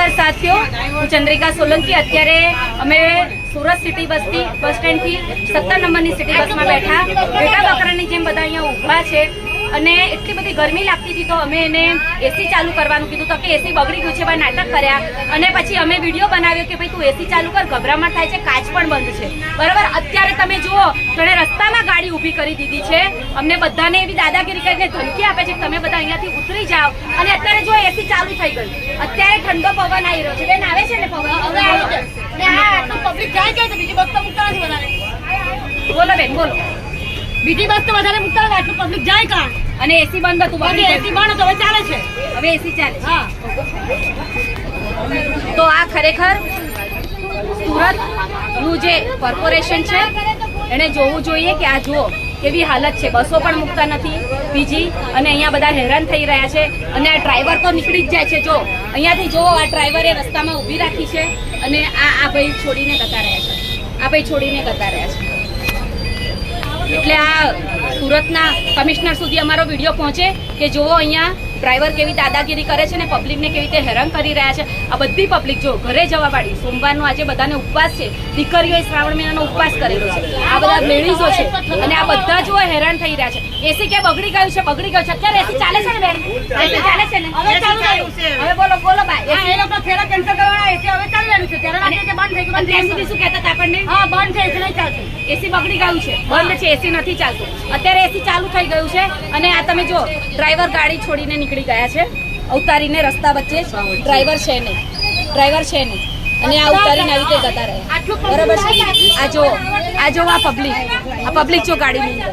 નમસ્કાર સાથીઓ, હું ચંદ્રિકા સોલંકી. અત્યારે અમે સુરત સિટી બસથી બસ સ્ટેન્ડથી 17 નંબરની સિટી બસમાં બેઠા બકરાની જેમ બધા અહીંયા ઊભા છે અને એટલી બધી ગરમી લાગતી હતી તો અમે એને એસી ચાલુ કરવાનું કીધું તો કે એસી બગડી ગયું છે ભાઈ, નાટક કર્યા અને પછી અમે વિડીયો બનાવ્યો કે ભાઈ તું એસી ચાલુ કર, ગભરામણ થાય છે, કાચ પણ બંધ છે બરાબર. અત્યારે તમે જુઓ તો એને રસ્તામાં ગાડી ઊભી કરી દીધી છે. અમને બધાને એવી દાદાગીરી કરીને ધમકી આપે છે કે તમે બધા અહીંયાથી ઉતરી જાઓ અને અત્યારે જો એસી ચાલુ થઈ ગયું. અત્યારે ઠંડો પવન આવી રહ્યો છે. બેન આવે છે ને પવન? હવે આવી જશે. પબ્લિક જાય કે બીજી બસ તો મુકતા નથી વધારે. બોલો બેન બોલો. બીજી બસ તો વધારે મુકતા નથી, આટલું પબ્લિક જાય કાં? અને એસી બંધ હતું, એસી બંધ હતું, હવે ચાલે છે. હવે એસી ચાલે છે. હા. તો આ ખરેખર સુરતનું જે કોર્પોરેશન છે એને જોવું જોઈએ કે આ જુઓ કેવી હાલત છે. બસો પણ મૂકતા નથી બીજી અને અહીંયા બધા હેરાન થઈ રહ્યા છે અને આ ડ્રાઈવર તો નીકળી જ જાય છે. જો અહીંયાથી જુઓ આ ડ્રાઈવરે રસ્તામાં ઊભી રાખી છે અને આ ભાઈ છોડીને જતા રહ્યા છે. આ ભાઈ છોડીને જતા રહ્યા છે. એટલે આ સુરતના કમિશનર સુધી અમારો વિડીયો પહોંચે કે જુઓ અહીંયા ડ્રાઈવર કેવી દાદાગીરી કરે છે ને પબ્લિકને કેવી રીતે હેરાન કરી રહ્યા છે. આ બધી પબ્લિક જો ઘરે જવા વાળી, સોમવારનો આજે બધાને ઉપવાસ છે, દીકરીઓએ શ્રાવણ મહિનાનો ઉપવાસ કરેલો છે, આ બધા લેડીઝો છે અને આ બધા જો હેરાન થઈ રહ્યા છે. એસી કે બગડી ગયું છે, બગડી ગયું છે. અત્યારે એસી ચાલે છે ને બેન? એસી ચાલે છે ને? હવે ચાલુ થયું છે. હવે બોલો બોલો ભાઈ. એ લોકો ફેરા કેન્સલ કરવાના, એસી હવે ચાલી રહ્યું છે. ત્યારે લાગે કે બંધ થઈ ગયું. ત્યાં સુધી શું કહેતા હતા આપણને? હા, બંધ છે, એસી નહીં ચાલતું. એસી બગડી ગયું છે, બંધ છે, એસી નથી ચાલતું. અત્યારે એસી ચાલુ થઈ ગયું છે અને આ તમે જો ડ્રાઈવર ગાડી છોડીને નીકળી ગયા છે, ઉતારીને રસ્તા વચ્ચે. ડ્રાઈવર છે નહીં, ડ્રાઈવર છે નહીં અને આ ઉતારીને આવી રીતે જતા રહે બરાબર છે. આ જો આ પબ્લિક જો ગાડીની અંદર